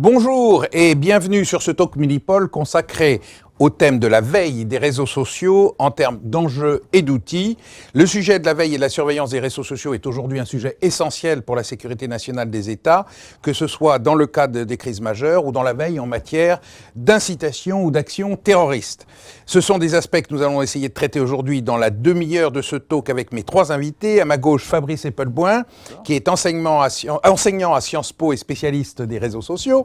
Bonjour et bienvenue sur ce Talk Milipol consacré au thème de la veille des réseaux sociaux en termes d'enjeux et d'outils. Le sujet de la veille et de la surveillance des réseaux sociaux est aujourd'hui un sujet essentiel pour la sécurité nationale des États, que ce soit dans le cadre des crises majeures ou dans la veille en matière d'incitation ou d'action terroriste. Ce sont des aspects que nous allons essayer de traiter aujourd'hui dans la demi-heure de ce talk avec mes trois invités. À ma gauche, Fabrice Epelboin, qui est enseignant à Sciences Po et spécialiste des réseaux sociaux.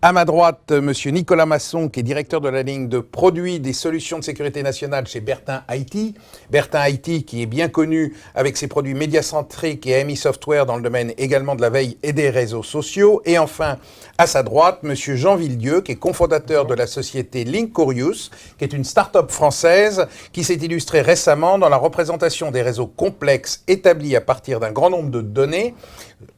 À ma droite, monsieur Nicolas Masson, qui est directeur de la ligne de produits des solutions de sécurité nationale chez Bertin IT. Bertin IT qui est bien connu avec ses produits médiacentriques et AMI Software dans le domaine également de la veille et des réseaux sociaux. Et enfin, à sa droite, monsieur Jean Villedieu, qui est cofondateur de la société Linkorius, qui est une start-up française qui s'est illustrée récemment dans la représentation des réseaux complexes établis à partir d'un grand nombre de données,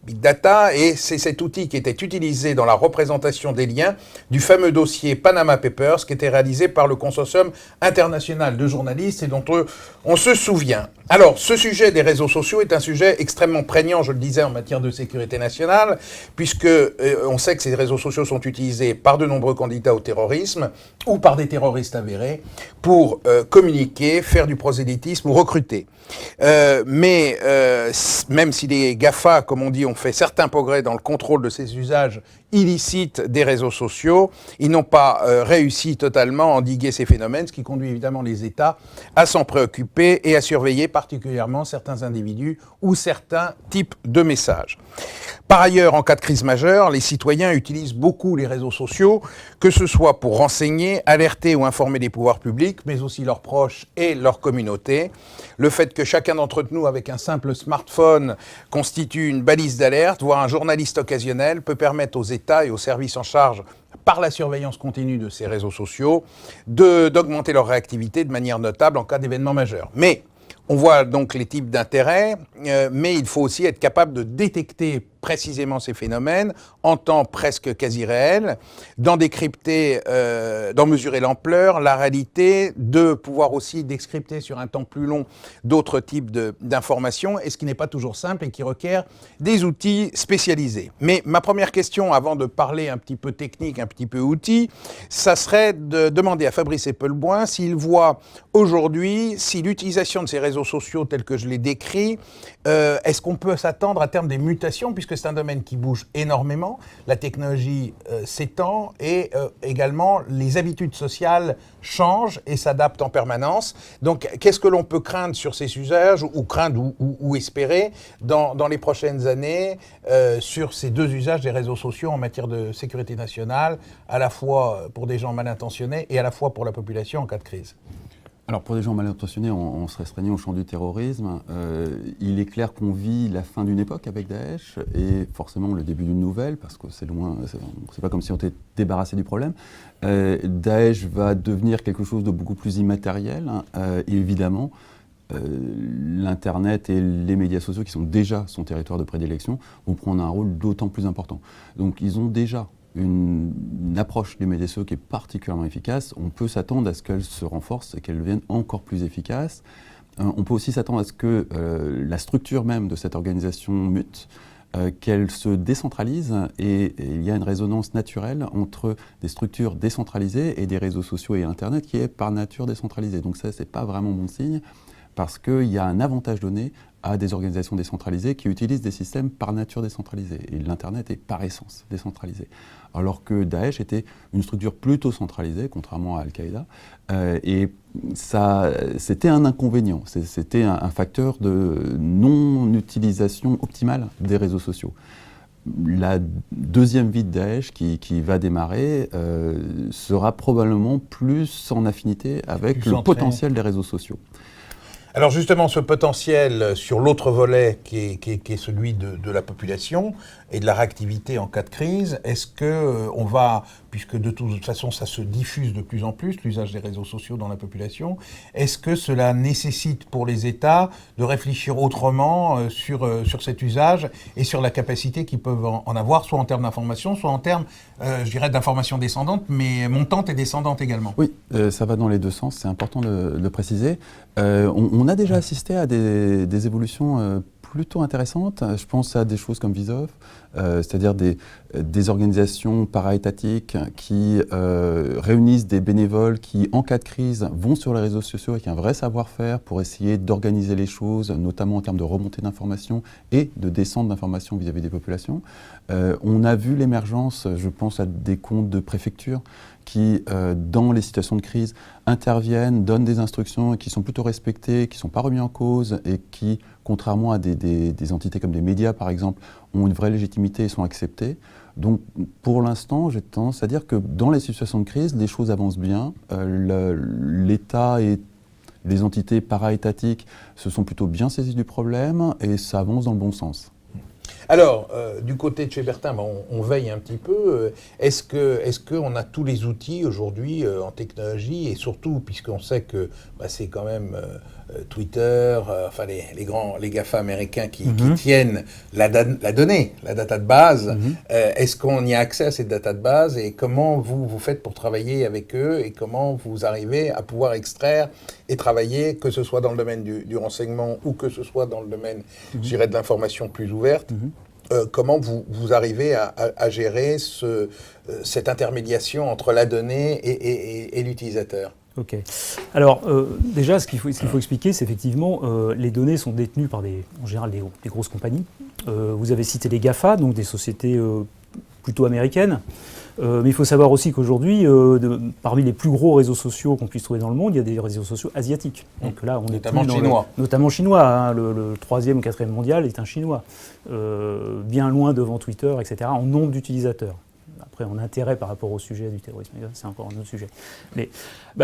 Big Data, et c'est cet outil qui était utilisé dans la représentation des liens du fameux dossier Panama Papers qui était réalisé par le consortium international de journalistes et dont on se souvient. Alors, ce sujet des réseaux sociaux est un sujet extrêmement prégnant, je le disais, en matière de sécurité nationale, puisque on sait que ces réseaux sociaux sont utilisés par de nombreux candidats au terrorisme ou par des terroristes avérés pour communiquer, faire du prosélytisme ou recruter. Mais même si les GAFA, comme on dit, ont fait certains progrès dans le contrôle de ces usages illicites des réseaux sociaux, ils n'ont pas réussi totalement à endiguer ces phénomènes, ce qui conduit évidemment les États à s'en préoccuper et à surveiller particulièrement certains individus ou certains types de messages. Par ailleurs, en cas de crise majeure, les citoyens utilisent beaucoup les réseaux sociaux, que ce soit pour renseigner, alerter ou informer les pouvoirs publics, mais aussi leurs proches et leur communauté. Le fait que chacun d'entre nous, avec un simple smartphone, constitue une balise d'alerte, voire un journaliste occasionnel, peut permettre aux États et aux services en charge par la surveillance continue de ces réseaux sociaux, d'augmenter leur réactivité de manière notable en cas d'événement majeur. Mais on voit donc les types d'intérêts, mais il faut aussi être capable de détecter précisément ces phénomènes en temps presque quasi réel, d'en décrypter, d'en mesurer l'ampleur, la réalité, de pouvoir aussi décrypter sur un temps plus long d'autres types d'informations, et ce qui n'est pas toujours simple et qui requiert des outils spécialisés. Mais ma première question, avant de parler un petit peu technique, un petit peu outil, ça serait de demander à Fabrice Epelboin s'il voit aujourd'hui, si l'utilisation de ces réseaux sociaux tels que je l'ai décrit, est-ce qu'on peut s'attendre à terme des mutations, puisque c'est un domaine qui bouge énormément, la technologie s'étend et également les habitudes sociales changent et s'adaptent en permanence. Donc qu'est-ce que l'on peut craindre sur ces usages ou craindre ou espérer dans les prochaines années sur ces deux usages des réseaux sociaux en matière de sécurité nationale, à la fois pour des gens mal intentionnés et à la fois pour la population en cas de crise? Alors pour des gens mal intentionnés, on se restreignant au champ du terrorisme, il est clair qu'on vit la fin d'une époque avec Daesh et forcément le début d'une nouvelle, parce que c'est loin, c'est pas comme si on était débarrassé du problème. Daesh va devenir quelque chose de beaucoup plus immatériel, et évidemment l'Internet et les médias sociaux, qui sont déjà son territoire de prédilection, vont prendre un rôle d'autant plus important. Donc ils ont déjà une approche des médias sociaux qui est particulièrement efficace. On peut s'attendre à ce qu'elle se renforce et qu'elle devienne encore plus efficace. On peut aussi s'attendre à ce que la structure même de cette organisation mute, qu'elle se décentralise, et il y a une résonance naturelle entre des structures décentralisées et des réseaux sociaux et Internet qui est par nature décentralisée. Donc ça, c'est pas vraiment bon signe, parce qu'il y a un avantage donné à des organisations décentralisées qui utilisent des systèmes par nature décentralisés. Et l'Internet est par essence décentralisé. Alors que Daesh était une structure plutôt centralisée, contrairement à Al-Qaïda. Et ça, c'était un inconvénient. C'était un facteur de non-utilisation optimale des réseaux sociaux. La deuxième vie de Daesh qui va démarrer sera probablement plus en affinité avec le potentiel des réseaux sociaux. Alors justement, ce potentiel sur l'autre volet qui est celui de la population et de la réactivité en cas de crise, est-ce qu'on va, puisque de toute façon ça se diffuse de plus en plus, l'usage des réseaux sociaux dans la population, est-ce que cela nécessite pour les États de réfléchir autrement sur cet usage et sur la capacité qu'ils peuvent en avoir, soit en termes d'information, soit en termes, je dirais, d'information descendante, mais montante et descendante également? Oui, ça va dans les deux sens, c'est important de le préciser. On a déjà assisté à des évolutions plutôt intéressantes. Je pense à des choses comme Visof, c'est-à-dire des organisations para-étatiques qui réunissent des bénévoles qui, en cas de crise, vont sur les réseaux sociaux avec un vrai savoir-faire pour essayer d'organiser les choses, notamment en termes de remontée d'informations et de descente d'informations vis-à-vis des populations. On a vu l'émergence, je pense à des comptes de préfecture qui, dans les situations de crise, interviennent, donnent des instructions et qui sont plutôt respectées, qui ne sont pas remis en cause et qui, contrairement à des entités comme des médias, par exemple, ont une vraie légitimité et sont acceptées. Donc, pour l'instant, j'ai tendance à dire que dans les situations de crise, les choses avancent bien. L'État et les entités para-étatiques se sont plutôt bien saisies du problème et ça avance dans le bon sens. Alors, du côté de chez Bertin, on veille un petit peu. Est-ce qu'on a tous les outils aujourd'hui en technologie et surtout, puisqu'on sait que c'est quand même Twitter, enfin les GAFA américains qui tiennent la donnée, la data de base. Est-ce qu'on y a accès à cette data de base et comment vous faites pour travailler avec eux et comment vous arrivez à pouvoir extraire et travailler, que ce soit dans le domaine du renseignement ou que ce soit dans le domaine, je dirais, de l'information plus ouverte. Comment vous arrivez à gérer cette intermédiation entre la donnée et l'utilisateur? Ok. Alors, déjà, ce qu'il faut expliquer, c'est effectivement, les données sont détenues par en général des grosses compagnies. Vous avez cité les GAFA, donc des sociétés plutôt américaines. Mais il faut savoir aussi qu'aujourd'hui, parmi les plus gros réseaux sociaux qu'on puisse trouver dans le monde, il y a des réseaux sociaux asiatiques. Donc là, on est notamment chinois. Hein, le 3e ou 4e mondial est un chinois, bien loin devant Twitter, etc., en nombre d'utilisateurs. Après, en intérêt par rapport au sujet du terrorisme, c'est encore un autre sujet. Mais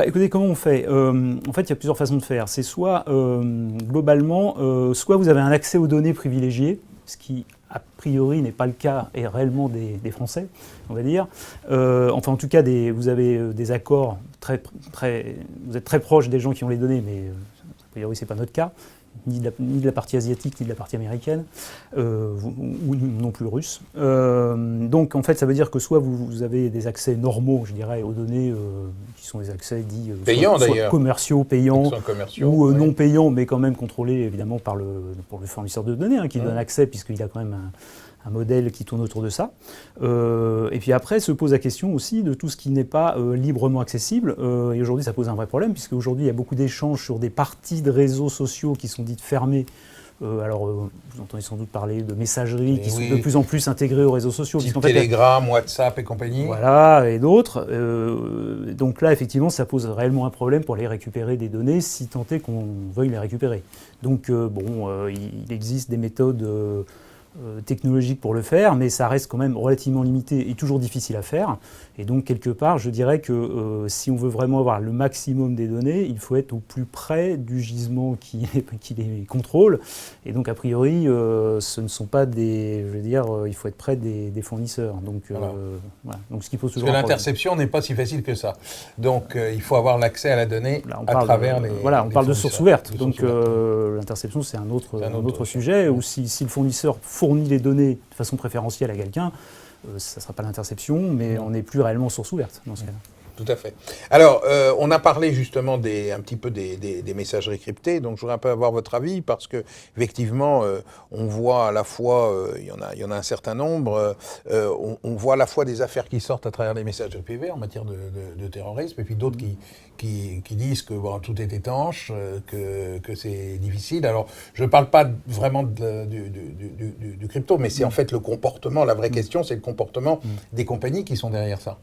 écoutez, comment on fait? En fait, il y a plusieurs façons de faire. C'est soit, globalement, soit vous avez un accès aux données privilégiées, ce qui, a priori, n'est pas le cas et réellement des Français, on va dire. Enfin, en tout cas, vous avez des accords vous êtes très proche des gens qui ont les données, mais a priori, ce n'est pas notre cas. Ni de la partie asiatique, ni de la partie américaine, ou non plus russe. Donc, en fait, ça veut dire que soit vous avez des accès normaux, je dirais, aux données, qui sont des accès dits payants, soit commerciaux, payants, ou non ouais. payants, mais quand même contrôlés, évidemment, pour le fournisseur de données, hein, qui donne accès, puisqu'il a quand même un modèle qui tourne autour de ça. Et puis après, se pose la question aussi de tout ce qui n'est pas librement accessible. Et aujourd'hui, ça pose un vrai problème, puisque aujourd'hui, il y a beaucoup d'échanges sur des parties de réseaux sociaux qui sont dites fermées. Alors, vous entendez sans doute parler de messageries qui sont de plus en plus intégrées aux réseaux sociaux. Type Telegram, WhatsApp et compagnie. Voilà, et d'autres. Donc là, effectivement, ça pose réellement un problème pour aller récupérer des données, si tant est qu'on veuille les récupérer. Donc, il existe des méthodes technologique pour le faire, mais ça reste quand même relativement limité et toujours difficile à faire. Et donc, quelque part, je dirais que si on veut vraiment avoir le maximum des données, il faut être au plus près du gisement qui les contrôle. Et donc, a priori, ce ne sont pas il faut être près des fournisseurs. Donc, voilà. Donc, ce qui pose toujours parce que l'interception n'est pas si facile que ça. Donc, il faut avoir l'accès à la donnée à travers les Voilà, on parle de source ouverte. Donc, l'interception, c'est un autre sujet, où si le fournisseur fournit les données de façon préférentielle à quelqu'un, ça ne sera pas l'interception, mais on n'est plus réellement source ouverte dans ce cas-là. Tout à fait. Alors, on a parlé justement un petit peu des messageries cryptées, donc je voudrais un peu avoir votre avis, parce que effectivement, on voit à la fois, il y en a un certain nombre, on voit à la fois des affaires qui sortent à travers les messageries privées en matière de terrorisme, et puis d'autres qui disent que tout est étanche, que c'est difficile. Alors, je ne parle pas vraiment du crypto, mais c'est en fait le comportement, la vraie question, c'est le comportement des compagnies qui sont derrière ça.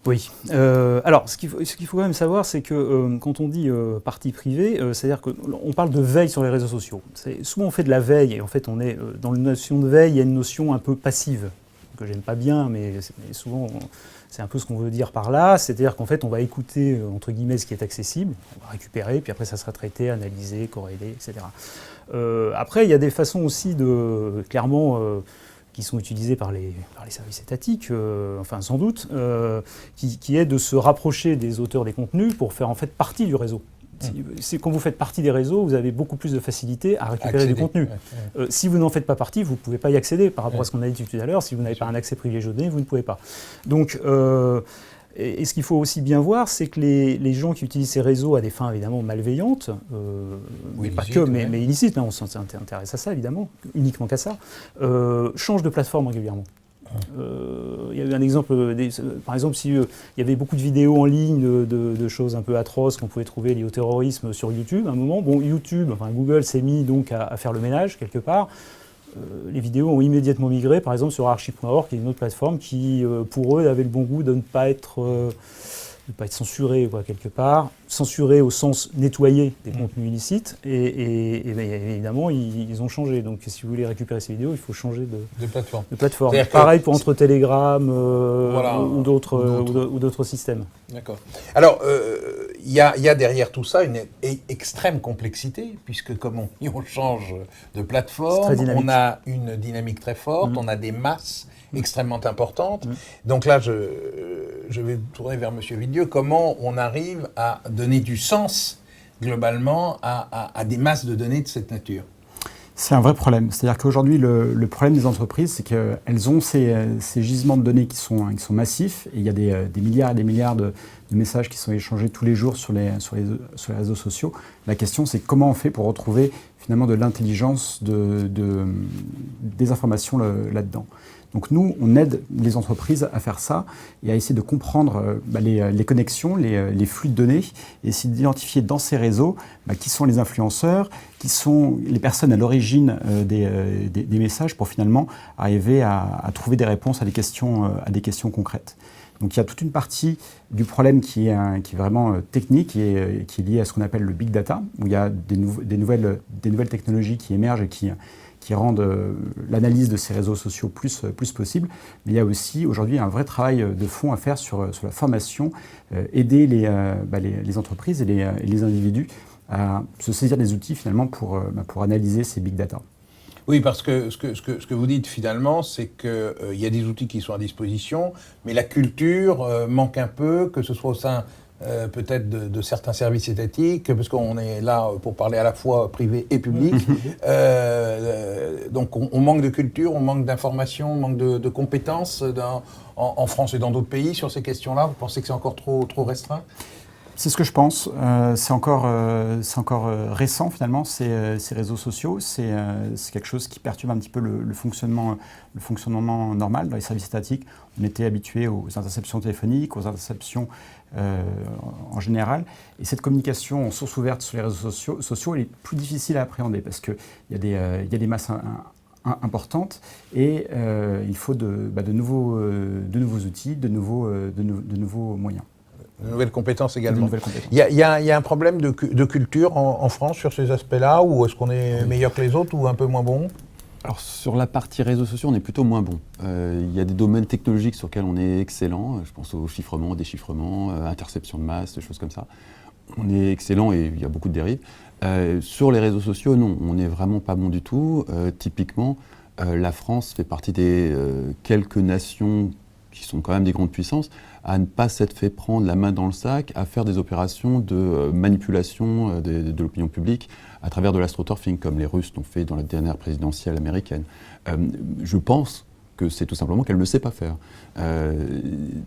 Oui. Alors, ce qu'il faut quand même savoir, c'est que quand on dit partie privée, c'est-à-dire qu'on parle de veille sur les réseaux sociaux. Souvent, on fait de la veille, et en fait, on est dans la notion de veille, il y a une notion un peu passive, que j'aime pas bien, mais souvent, c'est un peu ce qu'on veut dire par là. C'est-à-dire qu'en fait, on va écouter, entre guillemets, ce qui est accessible, on va récupérer, puis après, ça sera traité, analysé, corrélé, etc. Après, il y a des façons aussi clairement, qui sont utilisés par les services étatiques, enfin sans doute, qui est de se rapprocher des auteurs des contenus pour faire en fait partie du réseau. Quand vous faites partie des réseaux, vous avez beaucoup plus de facilité à récupérer du contenu. Si vous n'en faites pas partie, vous ne pouvez pas y accéder par rapport à ce qu'on a dit tout à l'heure. Si vous n'avez pas un accès privilégié aux données, vous ne pouvez pas. Donc, Et ce qu'il faut aussi bien voir, c'est que les gens qui utilisent ces réseaux à des fins évidemment malveillantes, mais pas que, mais illicites, on s'intéresse à ça évidemment, uniquement qu'à ça, changent de plateforme régulièrement. Il y a eu un exemple, par exemple, il y avait beaucoup de vidéos en ligne de choses un peu atroces qu'on pouvait trouver liées au terrorisme sur YouTube à un moment. Bon, Google s'est mis donc à faire le ménage quelque part. Les vidéos ont immédiatement migré, par exemple, sur archive.org, qui est une autre plateforme qui, pour eux, avait le bon goût de ne pas être censuré, quelque part. Censuré au sens nettoyé des contenus illicites. Et évidemment, ils ont changé. Donc, si vous voulez récupérer ces vidéos, il faut changer de plateforme. Pareil pour entre Telegram ou d'autres systèmes. D'accord. Alors, il y a derrière tout ça une extrême complexité, puisque comme on change de plateforme, on a une dynamique très forte, on a des masses extrêmement importantes. Donc là, je vais tourner vers M. Villedieu. Comment on arrive à donner du sens, globalement, à des masses de données de cette nature ? C'est un vrai problème. C'est-à-dire qu'aujourd'hui, le problème des entreprises, c'est qu'elles ont ces gisements de données qui sont massifs. Et il y a des milliards et des milliards de messages qui sont échangés tous les jours sur les réseaux sociaux. La question, c'est comment on fait pour retrouver finalement de l'intelligence, des informations là-dedans. Donc nous, on aide les entreprises à faire ça et à essayer de comprendre les connexions, les flux de données, et essayer d'identifier dans ces réseaux qui sont les influenceurs, qui sont les personnes à l'origine des messages pour finalement arriver à trouver des réponses à des questions concrètes. Donc il y a toute une partie du problème qui est vraiment technique et qui est liée à ce qu'on appelle le big data, où il y a des nouvelles technologies qui émergent et qui rendent l'analyse de ces réseaux sociaux plus possible. Mais il y a aussi aujourd'hui un vrai travail de fond à faire sur la formation, aider les entreprises et les individus à se saisir des outils finalement pour analyser ces big data. Oui, parce que ce que vous dites finalement, c'est qu'il y a des outils qui sont à disposition, mais la culture manque un peu, que ce soit au sein peut-être de certains services étatiques, parce qu'on est là pour parler à la fois privé et public. Donc on manque de culture, on manque d'information, on manque de compétences en France et dans d'autres pays sur ces questions-là. Vous pensez que c'est encore trop restreint ? C'est ce que je pense. C'est encore récent finalement, ces réseaux sociaux. C'est quelque chose qui perturbe un petit peu le fonctionnement normal. Dans les services étatiques, on était habitué aux interceptions téléphoniques, aux interceptions en général. Et cette communication en source ouverte sur les réseaux sociaux, elle est plus difficile à appréhender parce qu'il y a des masses importantes et il faut de nouveaux outils, de nouveaux moyens. De nouvelles compétences également. Il y a un problème de culture en France sur ces aspects-là, ou est-ce qu'on est meilleur que les autres ou un peu moins bon ? Alors sur la partie réseaux sociaux, on est plutôt moins bon. Il y a des domaines technologiques sur lesquels on est excellent. Je pense au chiffrement, au déchiffrement, interception de masse, des choses comme ça. On est excellent et il y a beaucoup de dérives. Sur les réseaux sociaux, non, on n'est vraiment pas bon du tout. Typiquement, la France fait partie des quelques nations qui sont quand même des grandes puissances, à ne pas s'être fait prendre la main dans le sac, à faire des opérations de manipulation de l'opinion publique à travers de l'astroturfing, comme les Russes l'ont fait dans la dernière présidentielle américaine. Je pense que c'est tout simplement qu'elle ne le sait pas faire.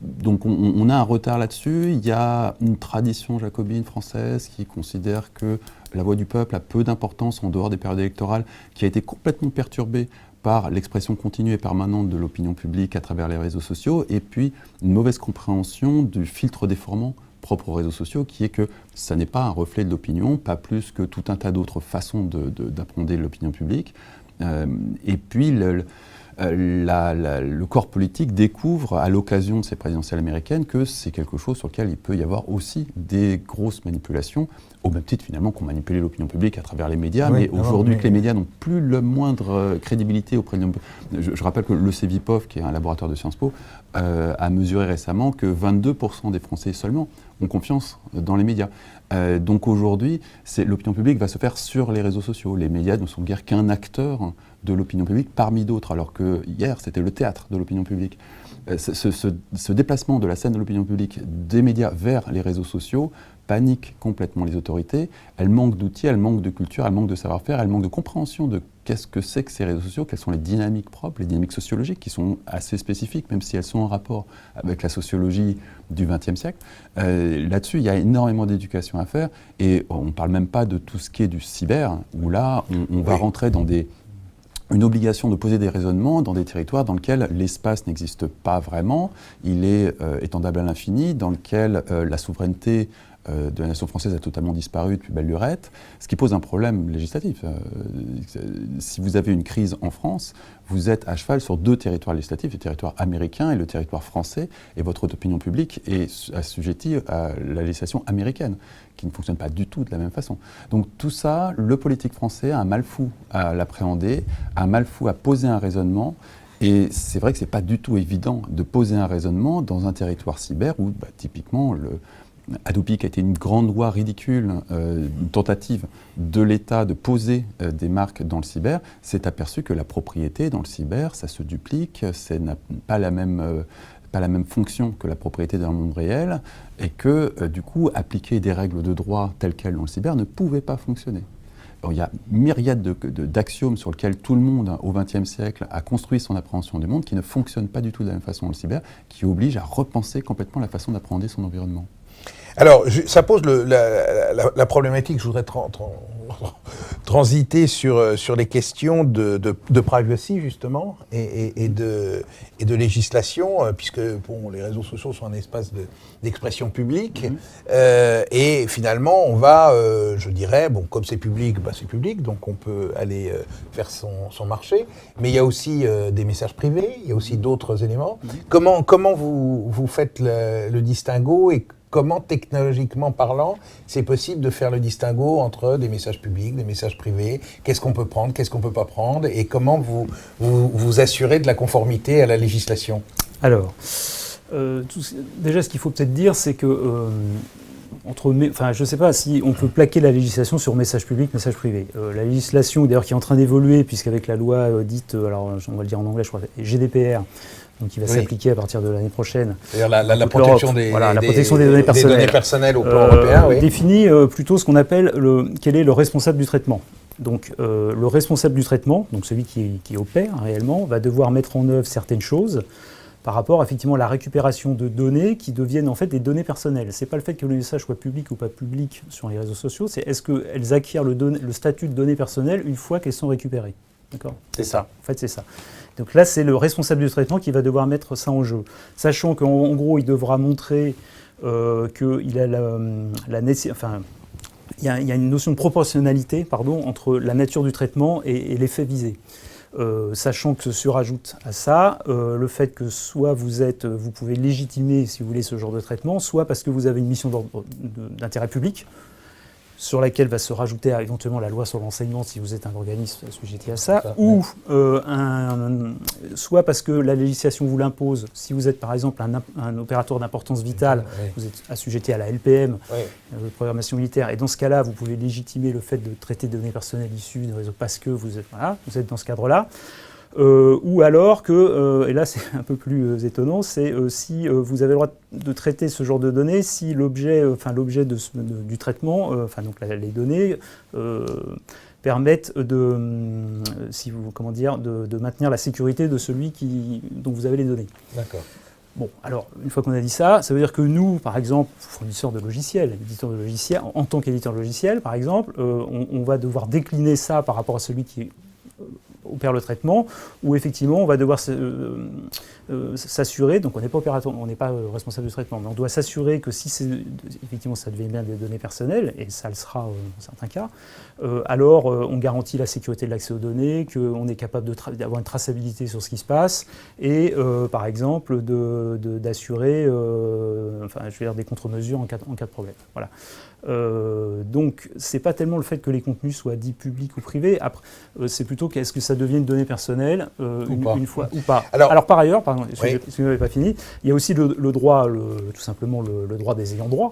Donc on a un retard là-dessus. Il y a une tradition jacobine française qui considère que la voix du peuple a peu d'importance en dehors des périodes électorales, qui a été complètement perturbée par l'expression continue et permanente de l'opinion publique à travers les réseaux sociaux, et puis une mauvaise compréhension du filtre déformant propre aux réseaux sociaux, qui est que ça n'est pas un reflet de l'opinion, pas plus que tout un tas d'autres façons d'appréhender l'opinion publique. Et puis le corps politique découvre à l'occasion de ces présidentielles américaines que c'est quelque chose sur lequel il peut y avoir aussi des grosses manipulations, au même titre finalement qu'on manipulait l'opinion publique à travers les médias, mais aujourd'hui que les médias n'ont plus la moindre crédibilité auprès de l'opinion. Je rappelle que le CEVIPOF, qui est un laboratoire de Sciences Po, a mesuré récemment que 22% des Français seulement ont confiance dans les médias. Donc aujourd'hui, l'opinion publique va se faire sur les réseaux sociaux. Les médias ne sont guère qu'un acteur de l'opinion publique parmi d'autres, alors que hier, c'était le théâtre de l'opinion publique. Ce déplacement de la scène de l'opinion publique des médias vers les réseaux sociaux panique complètement les autorités, elles manquent d'outils, elles manquent de culture, elles manquent de savoir-faire, elles manquent de compréhension de qu'est-ce que c'est que ces réseaux sociaux, quelles sont les dynamiques propres, les dynamiques sociologiques qui sont assez spécifiques, même si elles sont en rapport avec la sociologie du XXe siècle. Là-dessus, il y a énormément d'éducation à faire et on ne parle même pas de tout ce qui est du cyber, où là, on va rentrer dans une obligation de poser des raisonnements dans des territoires dans lesquels l'espace n'existe pas vraiment, il est étendable à l'infini, dans lequel la souveraineté de la nation française a totalement disparu depuis belle lurette, ce qui pose un problème législatif. Si vous avez une crise en France, vous êtes à cheval sur deux territoires législatifs, le territoire américain et le territoire français, et votre opinion publique est assujettie à la législation américaine, qui ne fonctionne pas du tout de la même façon. Donc tout ça, le politique français a un mal fou à l'appréhender, a un mal fou à poser un raisonnement. Et c'est vrai que ce n'est pas du tout évident de poser un raisonnement dans un territoire cyber où, typiquement, Hadopi, qui a été une grande loi ridicule, une tentative de l'État de poser des marques dans le cyber, s'est aperçu que la propriété dans le cyber, ça se duplique, ça n'a pas la même fonction que la propriété dans le monde réel, et que, du coup, appliquer des règles de droit telles quelles dans le cyber ne pouvait pas fonctionner. Alors, il y a myriade d'axiomes sur lesquels tout le monde, au XXe siècle, a construit son appréhension du monde, qui ne fonctionnent pas du tout de la même façon dans le cyber, qui obligent à repenser complètement la façon d'appréhender son environnement. Alors, ça pose la problématique, je voudrais transiter sur les questions de privacy, justement, et de législation, puisque les réseaux sociaux sont un espace d'expression publique, et finalement, on va, je dirais, comme c'est public, c'est public, donc on peut aller faire son marché, mais il y a aussi des messages privés, il y a aussi d'autres éléments. Comment vous faites le distinguo et comment, technologiquement parlant, c'est possible de faire le distinguo entre des messages publics, des messages privés, qu'est-ce qu'on peut prendre, qu'est-ce qu'on ne peut pas prendre, et comment vous assurez de la conformité à la législation? Alors, déjà, ce qu'il faut peut-être dire, c'est que je ne sais pas si on peut plaquer la législation sur message public, message privé. La législation, d'ailleurs, qui est en train d'évoluer, puisqu'avec la loi dite, alors on va le dire en anglais, je crois, GDPR, donc qui va s'appliquer à partir de l'année prochaine. C'est-à-dire la protection des données personnelles au plan européen, définit plutôt ce qu'on appelle quel est le responsable du traitement. Donc le responsable du traitement, donc celui qui opère réellement, va devoir mettre en œuvre certaines choses par rapport effectivement à la récupération de données qui deviennent en fait des données personnelles. C'est pas le fait que le message soit public ou pas public sur les réseaux sociaux, c'est est-ce qu'elles acquièrent le statut de données personnelles une fois qu'elles sont récupérées. D'accord ? C'est ça. En fait, c'est ça. Donc là, c'est le responsable du traitement qui va devoir mettre ça en jeu. Sachant qu'en gros, il devra montrer qu'il a il y a une notion de proportionnalité entre la nature du traitement et l'effet visé. Sachant que se surajoute à ça le fait que soit vous pouvez légitimer, si vous voulez, ce genre de traitement, soit parce que vous avez une mission d'intérêt public, sur laquelle va se rajouter éventuellement la loi sur l'enseignement si vous êtes un organisme assujetti à ça, ou soit parce que la législation vous l'impose, si vous êtes par exemple un opérateur d'importance vitale, vous êtes assujetti à la LPM, la programmation militaire, et dans ce cas-là, vous pouvez légitimer le fait de traiter de données personnelles issues de réseaux parce que vous êtes dans ce cadre-là. Ou alors que, et là c'est un peu plus étonnant, c'est si vous avez le droit de traiter ce genre de données, si l'objet du traitement, donc les données, permettent de maintenir la sécurité de celui dont vous avez les données. D'accord. Bon, alors, une fois qu'on a dit ça, ça veut dire que nous, par exemple, fournisseurs de logiciels, éditeurs de logiciels, en tant qu'éditeur de logiciels, par exemple, on va devoir décliner ça par rapport à celui qui opère le traitement, où effectivement on va devoir s'assurer, donc on n'est pas opérateur, on n'est pas responsable du traitement, mais on doit s'assurer que si effectivement ça devient bien des données personnelles, et ça le sera dans certains cas, alors on garantit la sécurité de l'accès aux données, qu'on est capable d'avoir une traçabilité sur ce qui se passe, et par exemple d'assurer des contre-mesures en cas de problème. Voilà. Donc, c'est pas tellement le fait que les contenus soient dits publics ou privés. Après, c'est plutôt qu'est-ce que ça devient une donnée personnelle une fois ou pas. Alors par ailleurs, pardon, excusez-moi, j'avais pas fini. Il y a aussi le droit, tout simplement le droit des ayants droit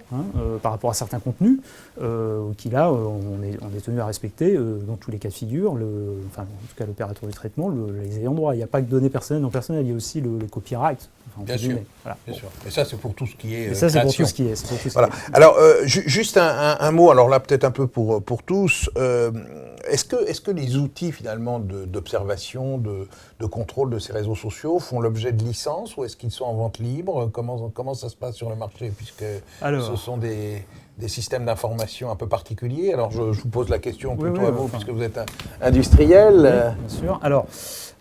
par rapport à certains contenus, qui là, on est tenu à respecter dans tous les cas de figure, en tout cas l'opérateur du traitement, les ayants droit. Il n'y a pas que données personnelles, non personnelles, il y a aussi le copyright. Bien sûr. Voilà. Bien sûr. Et ça, c'est pour tout ce qui est Et ça, c'est pour création. tout ce qui est. Voilà. Alors, juste un mot, alors là, peut-être un peu pour tous. Est-ce que les outils, finalement, d'observation, de contrôle de ces réseaux sociaux font l'objet de licences ou est-ce qu'ils sont en vente libre ? Comment ça se passe sur le marché ? Puisque ce sont des systèmes d'information un peu particuliers. Alors, je vous pose la question plutôt à vous, puisque vous êtes industriel. Oui, bien sûr. Alors,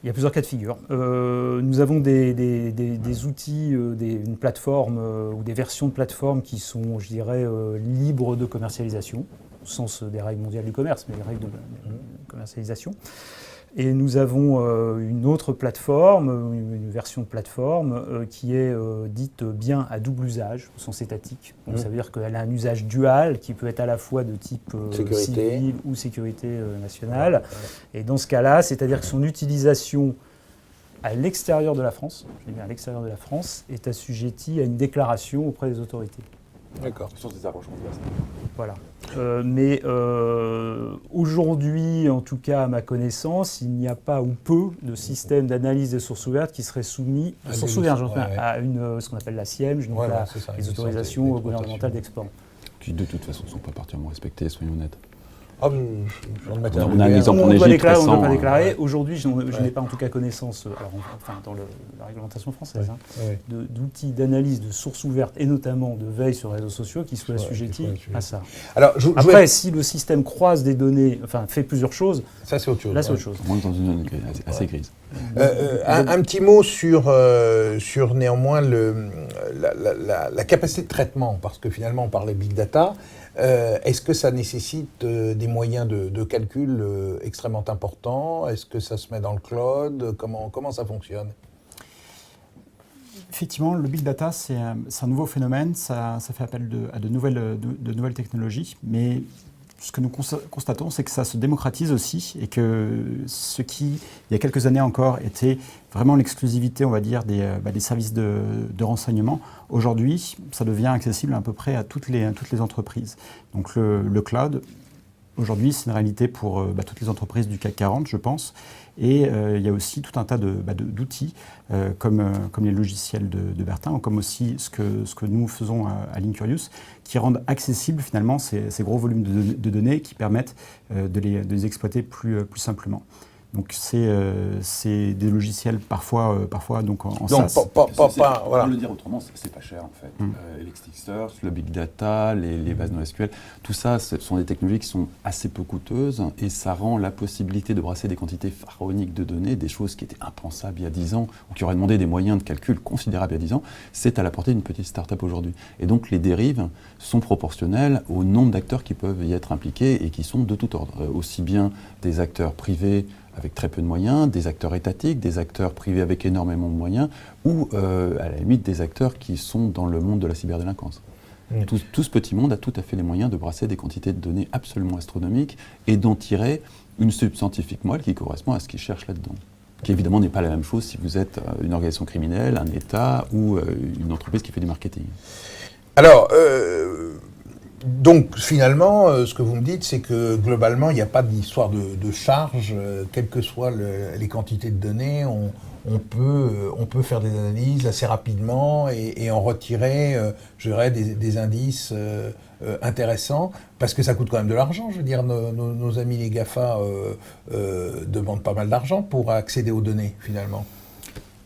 il y a plusieurs cas de figure. Nous avons des outils, une plateforme ou des versions de plateformes qui sont, je dirais, libres de commercialisation, au sens des règles mondiales du commerce, mais les règles de commercialisation. Et nous avons une autre plateforme, une version de plateforme qui est dite bien à double usage, au sens étatique. Donc ça veut dire qu'elle a un usage dual qui peut être à la fois de type civil ou sécurité nationale. Et dans ce cas-là, c'est-à-dire que son utilisation à l'extérieur de la France, je dis bien à l'extérieur de la France, est assujettie à une déclaration auprès des autorités. D'accord. Ce sont des approches complexes. Voilà. Mais aujourd'hui, en tout cas à ma connaissance, il n'y a pas ou peu de système d'analyse des sources ouvertes qui serait soumis à ce qu'on appelle la SIEMG, donc les autorisations gouvernementales d'export. Qui de toute façon ne sont pas particulièrement respectées, soyons honnêtes. On a un exemple en Égypte on ne récent. peut pas déclarer. Aujourd'hui, je n'ai pas en tout cas connaissance, dans la réglementation française, d'outils d'analyse de sources ouvertes et notamment de veille sur les réseaux sociaux qui soient assujettis à ça. Alors, après, si le système croise des données, fait plusieurs choses, ça c'est autre chose. Là, c'est autre chose. Moins dans une zone assez grise. Un petit mot sur néanmoins la capacité de traitement, parce que finalement on parlait big data. Est-ce que ça nécessite des moyens de calcul extrêmement importants ? Est-ce que ça se met dans le cloud ? Comment ça fonctionne ? Effectivement, le big data, c'est un nouveau phénomène, ça fait appel à de nouvelles technologies, mais ce que nous constatons, c'est que ça se démocratise aussi et que ce qui, il y a quelques années encore, était vraiment l'exclusivité, on va dire, des services de renseignement, aujourd'hui, ça devient accessible à peu près à toutes les entreprises. Donc le cloud, aujourd'hui, c'est une réalité pour toutes les entreprises du CAC 40, je pense. Et il y a aussi tout un tas d'outils comme les logiciels de Bertin, ou comme aussi ce que nous faisons à Linkurious, qui rendent accessibles finalement ces gros volumes de données qui permettent de les exploiter plus simplement. Donc c'est des logiciels parfois donc en SaaS. Pour le dire autrement, c'est pas cher en fait. Elasticsearch, le big data, les bases NoSQL, tout ça, ce sont des technologies qui sont assez peu coûteuses et ça rend la possibilité de brasser des quantités pharaoniques de données, des choses qui étaient impensables il y a 10 ans ou qui auraient demandé des moyens de calcul considérables il y a 10 ans, c'est à la portée d'une petite start-up aujourd'hui. Et donc les dérives sont proportionnelles au nombre d'acteurs qui peuvent y être impliqués et qui sont de tout ordre, aussi bien des acteurs privés avec très peu de moyens, des acteurs étatiques, des acteurs privés avec énormément de moyens, ou à la limite des acteurs qui sont dans le monde de la cyberdélinquance. Tout ce petit monde a tout à fait les moyens de brasser des quantités de données absolument astronomiques et d'en tirer une subscientifique moelle qui correspond à ce qu'ils cherchent là-dedans. Qui évidemment n'est pas la même chose si vous êtes une organisation criminelle, un État ou une entreprise qui fait du marketing. Alors, donc finalement, ce que vous me dites, c'est que globalement, il n'y a pas d'histoire de charge, quelles que soient les quantités de données, on peut faire des analyses assez rapidement et en retirer, je dirais, des indices intéressants, parce que ça coûte quand même de l'argent. Je veux dire, nos amis les GAFA demandent pas mal d'argent pour accéder aux données, finalement.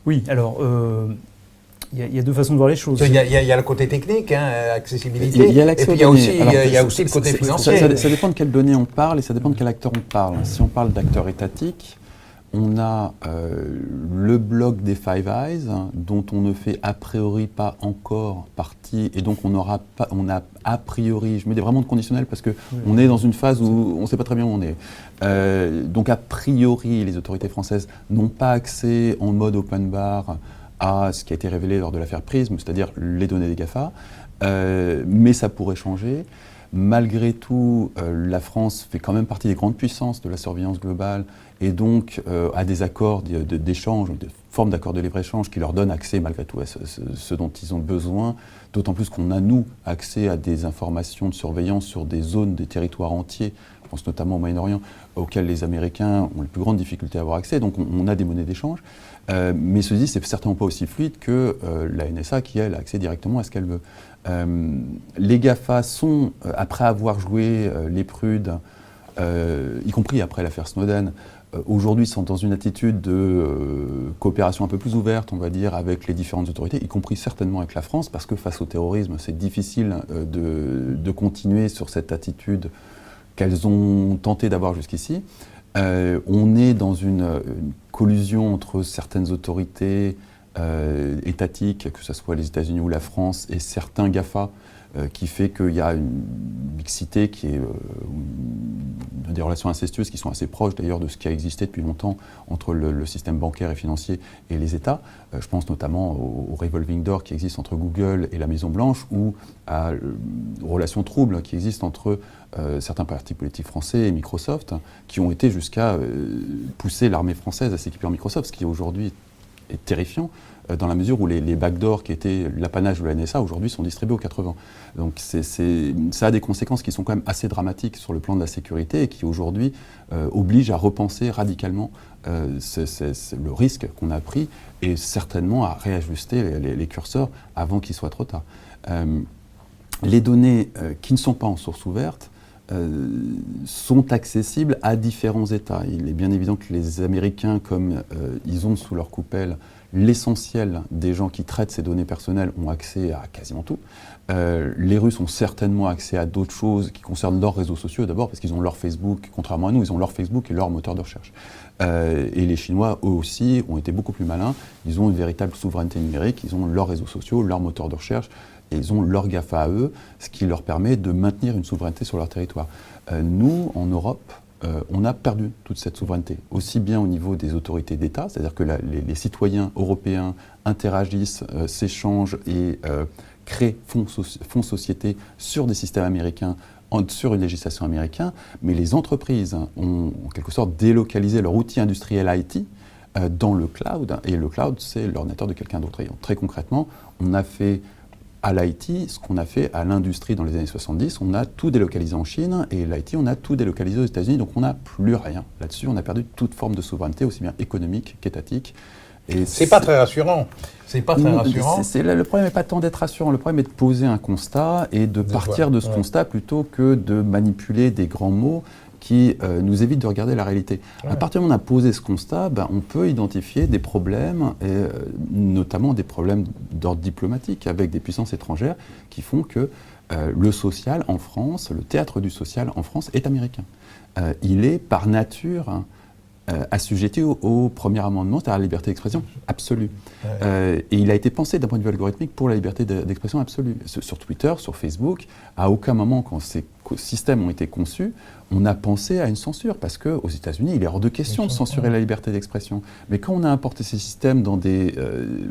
Oui, alors... Il y a deux façons de voir les choses. Il y a le côté technique, accessibilité, il y a et puis il y a aussi le côté financier. Ça dépend de quelles données on parle et ça dépend de quel acteur on parle. Si on parle d'acteurs étatiques, on a le bloc des Five Eyes, dont on ne fait a priori pas encore partie, et donc on a a priori, je mets vraiment de conditionnel parce qu'on est dans une phase où on ne sait pas très bien où on est. Donc a priori, les autorités françaises n'ont pas accès en mode open bar à ce qui a été révélé lors de l'affaire Prism, c'est-à-dire les données des GAFA, mais ça pourrait changer. Malgré tout, la France fait quand même partie des grandes puissances de la surveillance globale et donc à des accords d'échange, de formes d'accords de libre-échange qui leur donnent accès malgré tout à ce dont ils ont besoin, d'autant plus qu'on a, nous, accès à des informations de surveillance sur des zones, des territoires entiers, je pense notamment au Moyen-Orient, auxquels les Américains ont les plus grandes difficultés à avoir accès, donc on a des monnaies d'échange. Mais ceci, c'est certainement pas aussi fluide que la NSA qui, elle, a accès directement à ce qu'elle veut. Les GAFA sont, après avoir joué les prudes, y compris après l'affaire Snowden, aujourd'hui sont dans une attitude de coopération un peu plus ouverte, on va dire, avec les différentes autorités, y compris certainement avec la France, parce que face au terrorisme, c'est difficile de continuer sur cette attitude qu'elles ont tenté d'avoir jusqu'ici. On est dans une collusion entre certaines autorités étatiques, que ce soit les États-Unis ou la France, et certains GAFA, qui fait qu'il y a une mixité qui est des relations incestueuses qui sont assez proches d'ailleurs de ce qui a existé depuis longtemps entre le système bancaire et financier et les États. Je pense notamment au revolving door qui existe entre Google et la Maison-Blanche, ou aux relations troubles qui existent entre certains partis politiques français et Microsoft, qui ont été jusqu'à pousser l'armée française à s'équiper en Microsoft, ce qui aujourd'hui est terrifiant, dans la mesure où les backdoors qui étaient l'apanage de la NSA aujourd'hui sont distribués aux 80. Donc ça a des conséquences qui sont quand même assez dramatiques sur le plan de la sécurité et qui aujourd'hui obligent à repenser radicalement le risque qu'on a pris et certainement à réajuster les curseurs avant qu'il soit trop tard. Les données qui ne sont pas en source ouverte sont accessibles à différents États. Il est bien évident que les Américains, comme ils ont sous leur coupelle l'essentiel des gens qui traitent ces données personnelles, ont accès à quasiment tout. Les Russes ont certainement accès à d'autres choses qui concernent leurs réseaux sociaux, d'abord parce qu'ils ont leur Facebook, contrairement à nous, ils ont leur Facebook et leur moteur de recherche. Et les Chinois, eux aussi, ont été beaucoup plus malins. Ils ont une véritable souveraineté numérique, ils ont leurs réseaux sociaux, leur moteur de recherche, et ils ont leur GAFA à eux, ce qui leur permet de maintenir une souveraineté sur leur territoire. Nous, en Europe, on a perdu toute cette souveraineté, aussi bien au niveau des autorités d'État, c'est-à-dire que les citoyens européens interagissent, s'échangent et créent, font société sur des systèmes américains, sur une législation américaine, mais les entreprises ont en quelque sorte délocalisé leur outil industriel IT dans le cloud, et le cloud, c'est l'ordinateur de quelqu'un d'autre. Et très concrètement, on a fait à l'IT ce qu'on a fait à l'industrie dans les années 70, on a tout délocalisé en Chine, et l'IT, on a tout délocalisé aux États-Unis, donc on n'a plus rien là-dessus, on a perdu toute forme de souveraineté, aussi bien économique qu'étatique. C'est pas très rassurant. C'est pas très rassurant. Le problème n'est pas tant d'être rassurant, le problème est de poser un constat et de partir de ce constat plutôt que de manipuler des grands mots qui nous évitent de regarder la réalité. À partir du moment où on a posé ce constat, on peut identifier des problèmes, notamment des problèmes d'ordre diplomatique avec des puissances étrangères qui font que le social en France, le théâtre du social en France est américain. Il est par nature assujetti au premier amendement, c'est-à-dire la liberté d'expression absolue. Et il a été pensé d'un point de vue algorithmique pour la liberté d'expression absolue. Sur Twitter, sur Facebook, à aucun moment, quand ces systèmes ont été conçus, on a pensé à une censure, parce qu'aux États-Unis, il est hors de question de censurer la liberté d'expression. Mais quand on a importé ces systèmes dans des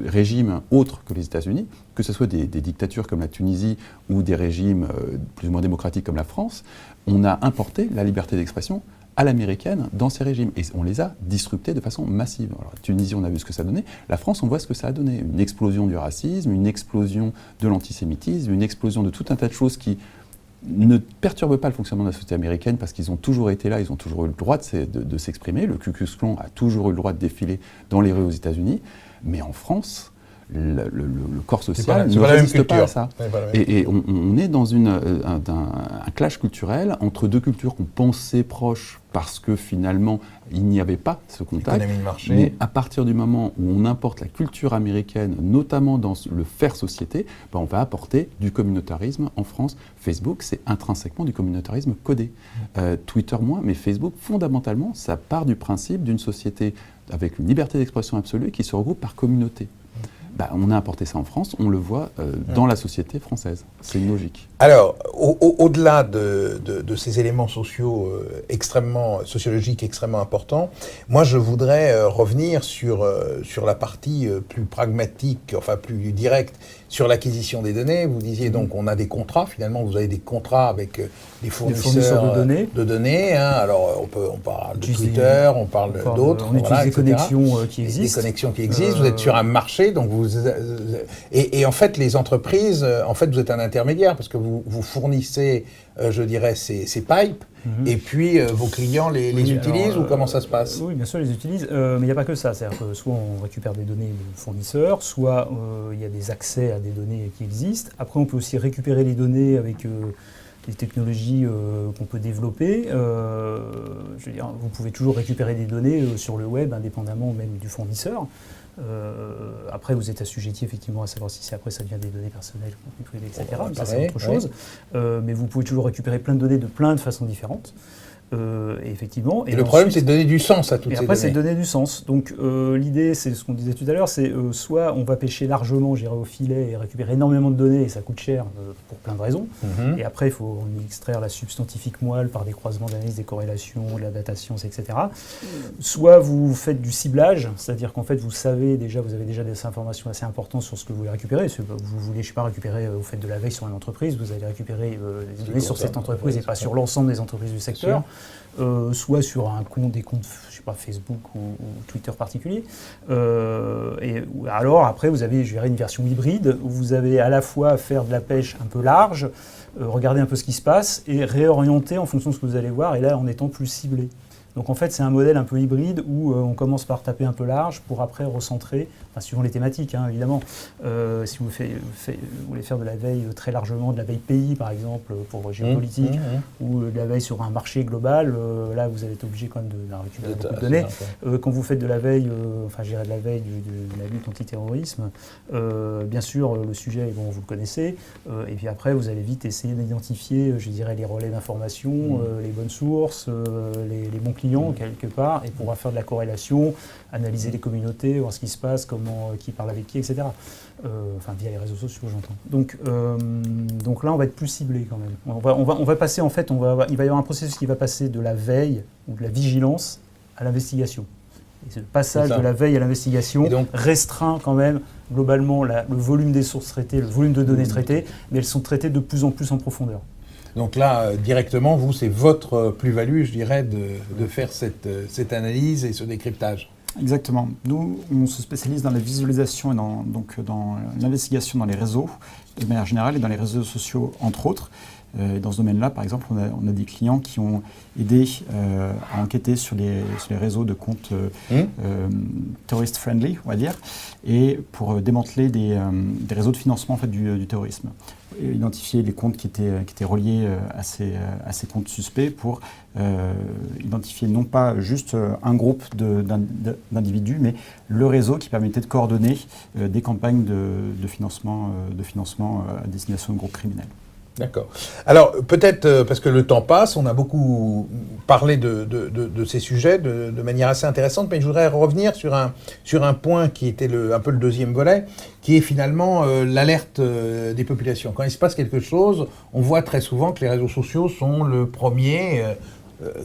régimes autres que les États-Unis, que ce soit des dictatures comme la Tunisie ou des régimes plus ou moins démocratiques comme la France, on a importé la liberté d'expression à l'américaine dans ces régimes. Et on les a disruptés de façon massive. Alors, la Tunisie, on a vu ce que ça donnait. La France, on voit ce que ça a donné. Une explosion du racisme, une explosion de l'antisémitisme, une explosion de tout un tas de choses qui ne perturbent pas le fonctionnement de la société américaine parce qu'ils ont toujours été là, ils ont toujours eu le droit de s'exprimer. Le Ku Klux Klan a toujours eu le droit de défiler dans les rues aux États-Unis. Mais en France, le corps social ne résiste pas à ça. Et on est dans un clash culturel entre deux cultures qu'on pensait proches parce que finalement, il n'y avait pas ce contact. Mais à partir du moment où on importe la culture américaine, notamment dans le faire société, on va apporter du communautarisme en France. Facebook, c'est intrinsèquement du communautarisme codé. Twitter moins, mais Facebook, fondamentalement, ça part du principe d'une société avec une liberté d'expression absolue qui se regroupe par communauté. On a importé ça en France, on le voit dans la société française. C'est une logique. Alors, au-delà de ces éléments sociologiques extrêmement importants, moi je voudrais revenir sur la partie plus pragmatique, enfin plus directe sur l'acquisition des données. Vous disiez donc on a des contrats, finalement vous avez des contrats avec des fournisseurs de données. Hein. Alors on parle de Twitter, on parle d'autres. On utilise des connexions qui existent. Des connexions qui existent, vous êtes sur un marché, donc et en fait les entreprises, en fait vous êtes un intermédiaire parce que vous fournissez, je dirais, ces pipes. Et puis, vos clients les utilisent ou comment ça se passe? Oui, bien sûr, ils les utilisent, mais il n'y a pas que ça. C'est-à-dire que soit on récupère des données de fournisseurs, soit il y a des accès à des données qui existent. Après, on peut aussi récupérer les données avec des technologies qu'on peut développer. Je veux dire, vous pouvez toujours récupérer des données sur le web, indépendamment même du fournisseur. Après, vous êtes assujetti effectivement à savoir si après ça devient des données personnelles, contenu privé, etc. Ça, c'est autre chose. Mais vous pouvez toujours récupérer plein de données de plein de façons différentes. Et effectivement. Et le problème, c'est de donner du sens à toutes ces données. Et après, c'est de donner du sens. Donc, l'idée, c'est ce qu'on disait tout à l'heure, c'est soit on va pêcher largement, gérer au filet et récupérer énormément de données, et ça coûte cher pour plein de raisons. Et après, il faut extraire la substantifique moelle par des croisements d'analyse, des corrélations, de la datation, etc. Soit vous faites du ciblage, c'est-à-dire qu'en fait, vous avez déjà des informations assez importantes sur ce que vous voulez récupérer. Vous voulez, je sais pas, récupérer, vous faites de la veille sur une entreprise, vous allez récupérer des données sur cette entreprise et pas sur l'ensemble des entreprises du secteur. Soit sur des comptes, je sais pas, Facebook ou Twitter particulier. Alors après, vous avez, je dirais, une version hybride où vous avez à la fois faire de la pêche un peu large, regarder un peu ce qui se passe et réorienter en fonction de ce que vous allez voir, et là en étant plus ciblé. Donc en fait, c'est un modèle un peu hybride où on commence par taper un peu large pour après recentrer, suivant les thématiques, hein, évidemment. Si vous voulez faire de la veille très largement, de la veille pays par exemple, pour géopolitique, ou de la veille sur un marché global, là vous allez être obligé quand même de récupérer beaucoup de données. Quand vous faites de la veille, je dirais de la veille de la lutte antiterrorisme, bien sûr le sujet, bon, vous le connaissez, et puis après vous allez vite essayer d'identifier, je dirais, les relais d'information, les bonnes sources, les bons clients quelque part, et pouvoir faire de la corrélation, analyser les communautés, voir ce qui se passe, qui parle avec qui, etc. Via les réseaux sociaux, j'entends. Donc là, on va être plus ciblé quand même. On va passer, en fait, il va y avoir un processus qui va passer de la veille ou de la vigilance à l'investigation. Et ce passage de la veille à l'investigation restreint quand même globalement le volume des sources traitées, le volume de données traitées, mais elles sont traitées de plus en plus en profondeur. Donc là, directement, vous, c'est votre plus-value, je dirais, de faire cette analyse et ce décryptage. Exactement. Nous, on se spécialise dans la visualisation et dans l'investigation dans les réseaux, de manière générale, et dans les réseaux sociaux, entre autres. Dans ce domaine-là, par exemple, on a des clients qui ont aidé à enquêter sur les réseaux de comptes terrorist-friendly, on va dire, et pour démanteler des réseaux de financement en fait, du terrorisme. Identifier les comptes qui étaient reliés à ces comptes suspects pour identifier non pas juste un groupe d'individus, mais le réseau qui permettait de coordonner des campagnes de financement à destination de groupes criminels. D'accord. Alors, peut-être, parce que le temps passe, on a beaucoup parlé de ces sujets de manière assez intéressante, mais je voudrais revenir sur un point qui était un peu le deuxième volet, qui est finalement l'alerte des populations. Quand il se passe quelque chose, on voit très souvent que les réseaux sociaux sont le premier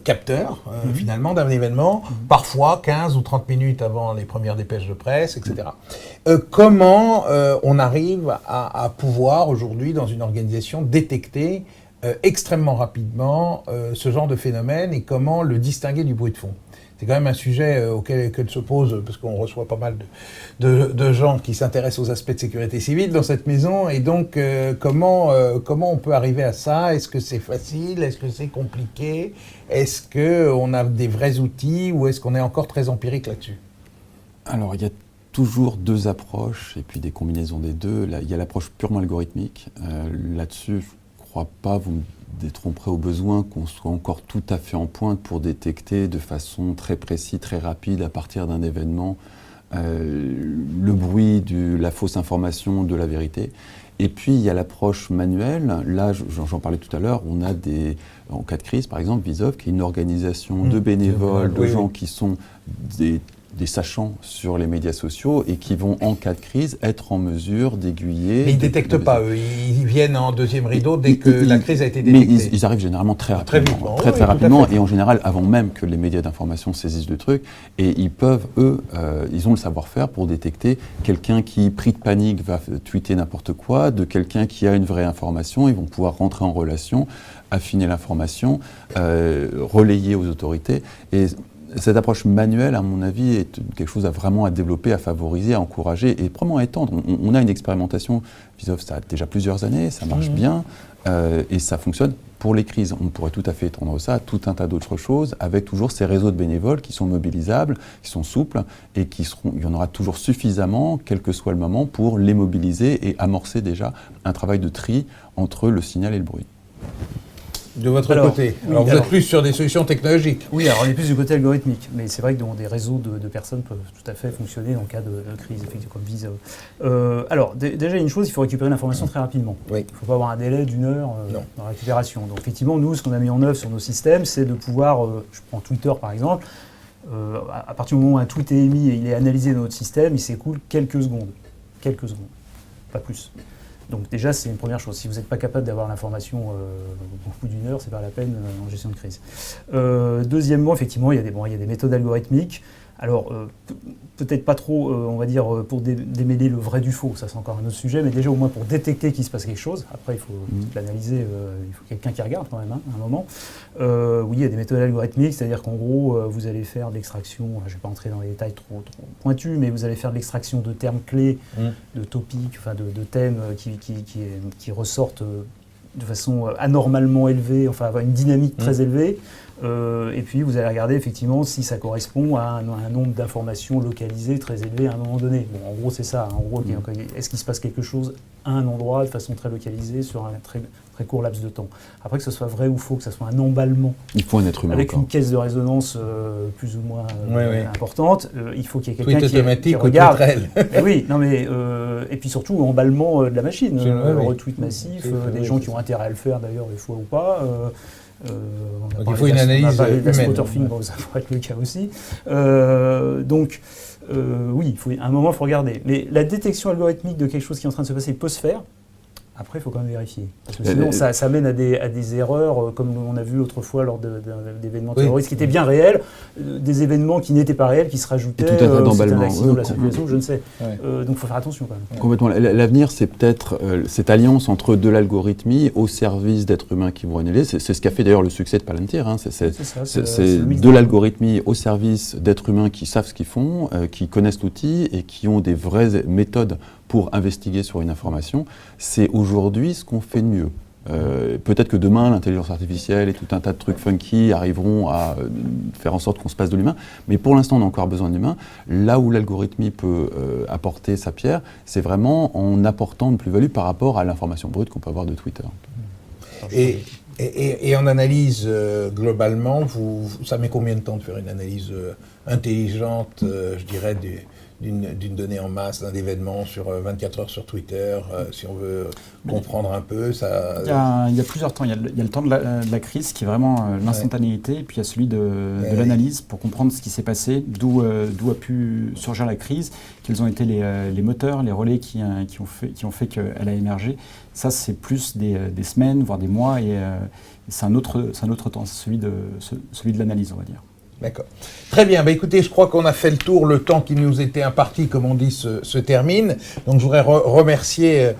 capteur, finalement, d'un événement, parfois 15 ou 30 minutes avant les premières dépêches de presse, etc. Comment on arrive à pouvoir, aujourd'hui, dans une organisation, détecter extrêmement rapidement ce genre de phénomène et comment le distinguer du bruit de fond? C'est quand même un sujet auquel se pose, parce qu'on reçoit pas mal de gens qui s'intéressent aux aspects de sécurité civile dans cette maison, et donc comment on peut arriver à ça? Est-ce que c'est facile? Est-ce que c'est compliqué? Est-ce qu'on a des vrais outils, ou est-ce qu'on est encore très empirique là-dessus? Alors, il y a toujours deux approches, et puis des combinaisons des deux. Là, il y a l'approche purement algorithmique. Là-dessus, je ne crois pas, vous me détromperez au besoin, qu'on soit encore tout à fait en pointe pour détecter de façon très précise, très rapide, à partir d'un événement, le bruit, la fausse information, de la vérité. Et puis, il y a l'approche manuelle. Là, j'en parlais tout à l'heure, on a en cas de crise, par exemple, Visov, qui est une organisation de bénévoles, de gens qui sont des des sachants sur les médias sociaux et qui vont, en cas de crise, être en mesure d'aiguiller... Mais ils ne détectent pas, eux. Ils viennent en deuxième rideau dès que la crise a été détectée. Mais ils arrivent généralement très rapidement. Très rapidement, et en général, avant même que les médias d'information saisissent le truc. Et ils peuvent, eux, ils ont le savoir-faire pour détecter quelqu'un qui, pris de panique, va tweeter n'importe quoi, de quelqu'un qui a une vraie information. Ils vont pouvoir rentrer en relation, affiner l'information, relayer aux autorités. Et cette approche manuelle, à mon avis, est quelque chose à développer, à favoriser, à encourager et probablement à étendre. On a une expérimentation, Visof, ça a déjà plusieurs années, ça marche bien et ça fonctionne pour les crises. On pourrait tout à fait étendre ça à tout un tas d'autres choses, avec toujours ces réseaux de bénévoles qui sont mobilisables, qui sont souples et il y en aura toujours suffisamment, quel que soit le moment, pour les mobiliser et amorcer déjà un travail de tri entre le signal et le bruit. De votre côté. Alors, vous êtes plus sur des solutions technologiques. Oui, alors on est plus du côté algorithmique, mais c'est vrai que des réseaux de personnes peuvent tout à fait fonctionner en cas de crise, effectivement, comme Visof. Alors, déjà, une chose, il faut récupérer l'information très rapidement. Oui. Il ne faut pas avoir un délai d'1 heure dans la récupération. Donc, effectivement, nous, ce qu'on a mis en œuvre sur nos systèmes, c'est de pouvoir, je prends Twitter par exemple, à partir du moment où un tweet est émis et il est analysé dans notre système, il s'écoule quelques secondes. Quelques secondes, pas plus. Donc déjà, c'est une première chose. Si vous n'êtes pas capable d'avoir l'information au bout d'une heure, c'est pas la peine en gestion de crise. Deuxièmement, effectivement, il y a des méthodes algorithmiques. Alors, peut-être pas trop, on va dire, pour démêler le vrai du faux, ça c'est encore un autre sujet, mais déjà au moins pour détecter qu'il se passe quelque chose. Après, il faut l'analyser, il faut quelqu'un qui regarde quand même, à un moment. Oui, il y a des méthodes algorithmiques, c'est-à-dire qu'en gros, vous allez faire de l'extraction, je ne vais pas entrer dans les détails trop pointus, mais vous allez faire de l'extraction de termes clés, de topics, enfin de thèmes qui ressortent de façon anormalement élevée, enfin avoir une dynamique très élevée. Et puis vous allez regarder effectivement si ça correspond à un nombre d'informations localisées très élevé à un moment donné. Bon, en gros, c'est ça. En gros, est-ce qu'il se passe quelque chose à un endroit de façon très localisée sur un très court laps de temps. Après, que ce soit vrai ou faux, que ce soit un emballement. Il faut un être humain avec encore. Une caisse de résonance plus ou moins importante. Il faut qu'il y ait quelqu'un qui regarde. Oui, non mais et puis surtout emballement de la machine, retweet massif, des gens qui ont intérêt à le faire d'ailleurs des fois ou pas. Donc il faut une analyse humaine. Bon, ça pourrait être le cas aussi. Oui, à un moment, il faut regarder. Mais la détection algorithmique de quelque chose qui est en train de se passer peut se faire. Après, il faut quand même vérifier. Parce que sinon, ça mène à des erreurs, comme on a vu autrefois lors d'événements terroristes qui étaient bien réels, des événements qui n'étaient pas réels, qui se rajoutaient. Tout un tas d'emballements. De la circulation, je ne sais. Donc, il faut faire attention quand même. Complètement. L'avenir, c'est peut-être cette alliance entre de l'algorithmie au service d'êtres humains qui vont analyser. C'est ce qu'a fait d'ailleurs le succès de Palantir. Hein. C'est de l'algorithmie au service d'êtres humains qui savent ce qu'ils font, qui connaissent l'outil et qui ont des vraies méthodes pour investiguer sur une information. C'est aujourd'hui ce qu'on fait de mieux. Peut-être que demain, l'intelligence artificielle et tout un tas de trucs funky arriveront à faire en sorte qu'on se passe de l'humain, mais pour l'instant, on a encore besoin de l'humain. Là où l'algorithmie peut apporter sa pierre, c'est vraiment en apportant une plus-value par rapport à l'information brute qu'on peut avoir de Twitter. Et en analyse, globalement, ça met combien de temps de faire une analyse intelligente, je dirais, d'une donnée en masse, d'un événement sur 24 heures sur Twitter, si on veut comprendre un peu ça... Il y a plusieurs temps. Il y a le temps de la crise qui est vraiment l'instantanéité, et puis il y a celui de l'analyse pour comprendre ce qui s'est passé, d'où a pu surgir la crise, quels ont été les moteurs, les relais qui ont fait qu'elle a émergé. Ça, c'est plus des semaines, voire des mois, et c'est un autre temps, c'est celui de l'analyse, on va dire. D'accord. Très bien. Écoutez, je crois qu'on a fait le tour. Le temps qui nous était imparti, comme on dit, se termine. Donc, je voudrais remercier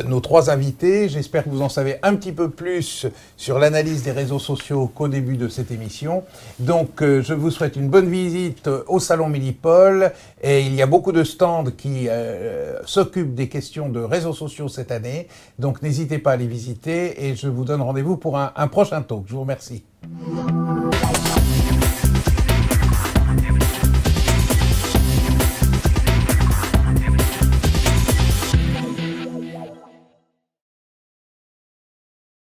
nos trois invités. J'espère que vous en savez un petit peu plus sur l'analyse des réseaux sociaux qu'au début de cette émission. Donc, je vous souhaite une bonne visite au Salon Milipol. Et il y a beaucoup de stands qui s'occupent des questions de réseaux sociaux cette année. Donc, n'hésitez pas à les visiter. Et je vous donne rendez-vous pour un prochain talk. Je vous remercie.